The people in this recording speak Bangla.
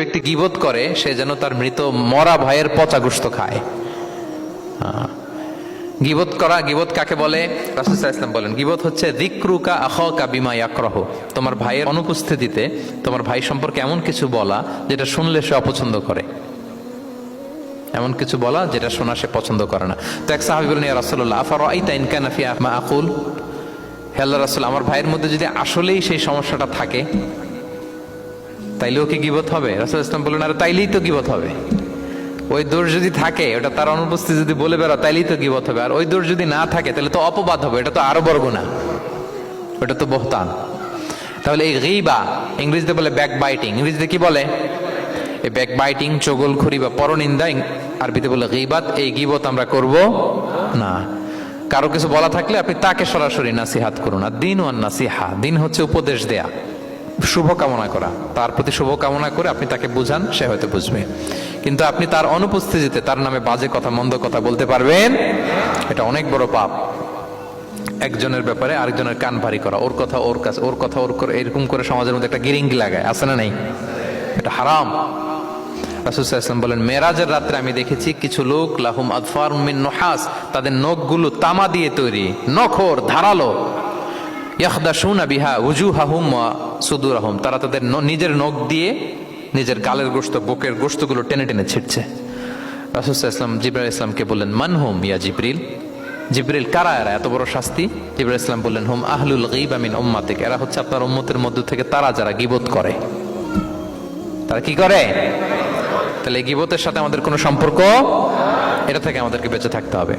ব্যক্তি গীবত করে সে যেন তার মৃত মরা ভাইয়ের পচা গোশত খায়। গীবত করা, গীবত কাকে বলে? রাসূল সাল্লাল্লাহু আলাইহি ওয়াসাল্লাম বলেন গীবত হচ্ছে যিকরুকা আখাকা বিমা ইয়াকরাহু, তোমার ভাইয়ের অনুপস্থিতিতে তোমার ভাই সম্পর্কে এমন কিছু বলা যেটা শুনলে সে অপছন্দ করে, এমন কিছু বলা যেটা শোনা সে পছন্দ করে না। তো এক সাহাবী বলেন, ইয়া রাসূলুল্লাহ আফারাআইতা ইন কানা ফি মা আকুল, হে আল্লাহর রাসূল আমার ভাইয়ের মধ্যে যদি আসলেই সেই সমস্যাটা থাকে তাইলেও কি গীবত হবে? রাসূল সাল্লাল্লাহু আলাইহি ওয়াসাল্লাম বললেন, আরে তাইলেই তো গীবত হবে। ওই দোষ যদি থাকে, ওটা তার অনুপস্থিতি যদি বলে বেড়াও তাইলেই তো গীবত হবে। আর ওই দোষ যদি না থাকে তাহলে তো অপবাদ হবে, এটা তো আরো বড় গুনাহ, ওটা তো বহতান। তাহলে এই গীবা ইংরেজিতে বলে ব্যাক বাইটিং, ইংরেজিতে কি বলে? এই ব্যাক বাইটিং, চগলখড়ি বা পরনিন্দা আরবিতে বলে গীবাত। এই গীবত আমরা করব না। কারো কিছু বলা থাকলে আপনি তাকে সরাসরি নাসিহাত করুন। আর দিন ওয়ান নাসিহা, দিন হচ্ছে উপদেশ দেয়া, শুভ কামনা করা, তার প্রতি শুভ কামনা করে আপনি তাকে বুঝান, সে হয়তো বুঝবে। কিন্তু আপনি তার অনুপস্থিতিতে তার নামে বাজে কথা, মন্দ কথা বলতে পারবেন, এটা অনেক বড় পাপ। একজনের ব্যাপারে আরেকজনের কান ভারী করা, ওর কথা ওর কাছে, ওর কথা ওর করে, এরকম করে সমাজের মধ্যে একটা গিরিঙ্গি লাগায়, আছে না নেই? এটা হারাম। রাসূল সাল্লাল্লাহু আলাইহি ওয়াসাল্লাম বলেন, মেরাজের রাত্রে আমি দেখেছি কিছু লোক লাহুম আদফার মিন নুহাস, তাদের নখগুলো তামা দিয়ে তৈরি, নখর ধারালো, ইয়াখদাশুনা বিহা উজুহাহুম ওয়া সুদুরহুম, তারা তাদের নিজের নখ দিয়ে নিজের গালের গোশত, বুকের গোশতগুলো টেনে টেনে ছিঁড়ছে। রাসূল সাল্লাল্লাহু আলাইহি ওয়াসাল্লাম জিবরাইল ইসলামকে বললেন, মানহুম ইয়া জিবরিল, জিবরিল কারা এরা, এত বড় শাস্তি? জিবরাইল ইসলাম বললেন, হুম আহলুল গীবা মিন উম্মাতিক, এরা হচ্ছে আপনার উম্মতের মধ্য থেকে তারা যারা গীবত করে। তারা কি করে? তাহলে গীবতের সাথে আমাদের কোনো সম্পর্ক, এটা থেকে আমাদেরকে বেঁচে থাকতে হবে।